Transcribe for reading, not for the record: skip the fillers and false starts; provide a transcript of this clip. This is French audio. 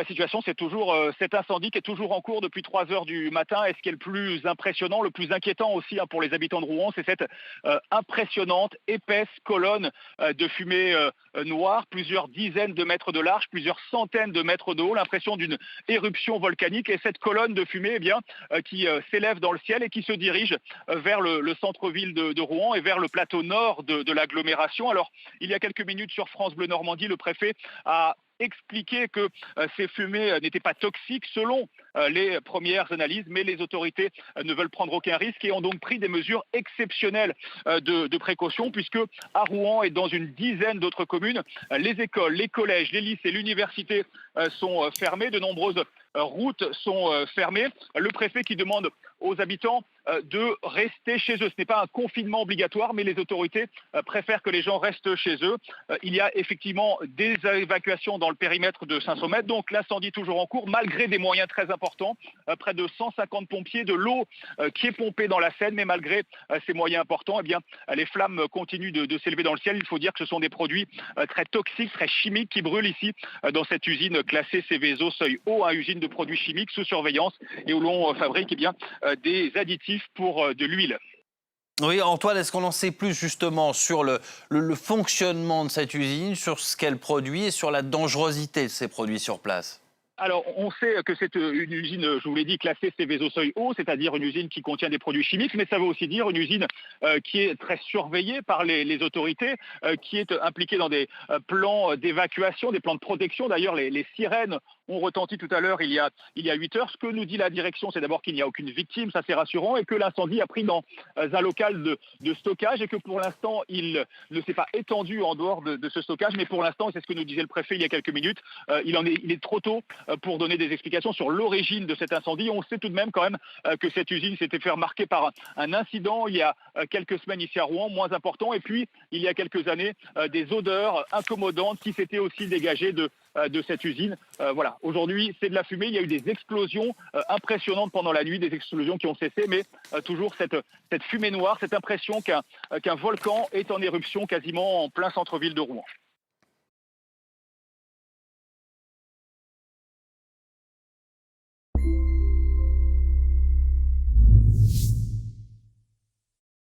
la situation, c'est toujours cet incendie qui est toujours en cours depuis 3 heures du matin. Et ce qui est le plus impressionnant, le plus inquiétant aussi pour les habitants de Rouen, c'est cette impressionnante, épaisse colonne de fumée noire, plusieurs dizaines de mètres de large, plusieurs centaines de mètres de haut, l'impression d'une éruption volcanique. Et cette colonne de fumée, qui s'élève dans le ciel et qui se dirige vers le centre-ville de Rouen et vers le plateau nord de l'agglomération. Alors, il y a quelques minutes sur France Bleu Normandie, le préfet a expliqué que ces fumées n'étaient pas toxiques selon les premières analyses, mais les autorités ne veulent prendre aucun risque et ont donc pris des mesures exceptionnelles de précaution, puisque à Rouen et dans une dizaine d'autres communes, les écoles, les collèges, les lycées, l'université sont fermés, de nombreuses routes sont fermées. Le préfet qui demande aux habitants de rester chez eux. Ce n'est pas un confinement obligatoire, mais les autorités préfèrent que les gens restent chez eux. Il y a effectivement des évacuations dans le périmètre de 500 mètres, donc l'incendie toujours en cours, malgré des moyens très importants. Près de 150 pompiers, de l'eau qui est pompée dans la Seine, mais malgré ces moyens importants, les flammes continuent de s'élever dans le ciel. Il faut dire que ce sont des produits très toxiques, très chimiques qui brûlent ici dans cette usine classée Seveso seuil haut, usine de produits chimiques sous surveillance et où l'on fabrique des additifs pour de l'huile. Oui, Antoine, est-ce qu'on en sait plus justement sur le fonctionnement de cette usine, sur ce qu'elle produit et sur la dangerosité de ces produits sur place? Alors, on sait que c'est une usine, je vous l'ai dit, classée Seveso seuil haut, c'est-à-dire une usine qui contient des produits chimiques, mais ça veut aussi dire une usine qui est très surveillée par les autorités, qui est impliquée dans des plans d'évacuation, des plans de protection. D'ailleurs, les sirènes ont retenti tout à l'heure, il y a 8 heures. Ce que nous dit la direction, c'est d'abord qu'il n'y a aucune victime, ça c'est rassurant, et que l'incendie a pris dans un local de stockage et que pour l'instant, il ne s'est pas étendu en dehors de ce stockage. Mais pour l'instant, et c'est ce que nous disait le préfet il y a quelques minutes, il est trop tôt pour donner des explications sur l'origine de cet incendie. On sait tout de même quand même que cette usine s'était fait remarquer par un incident il y a quelques semaines ici à Rouen, moins important. Et puis, il y a quelques années, des odeurs incommodantes qui s'étaient aussi dégagées de cette usine. Voilà. Aujourd'hui, c'est de la fumée. Il y a eu des explosions impressionnantes pendant la nuit, des explosions qui ont cessé, mais toujours cette fumée noire, cette impression qu'un volcan est en éruption quasiment en plein centre-ville de Rouen.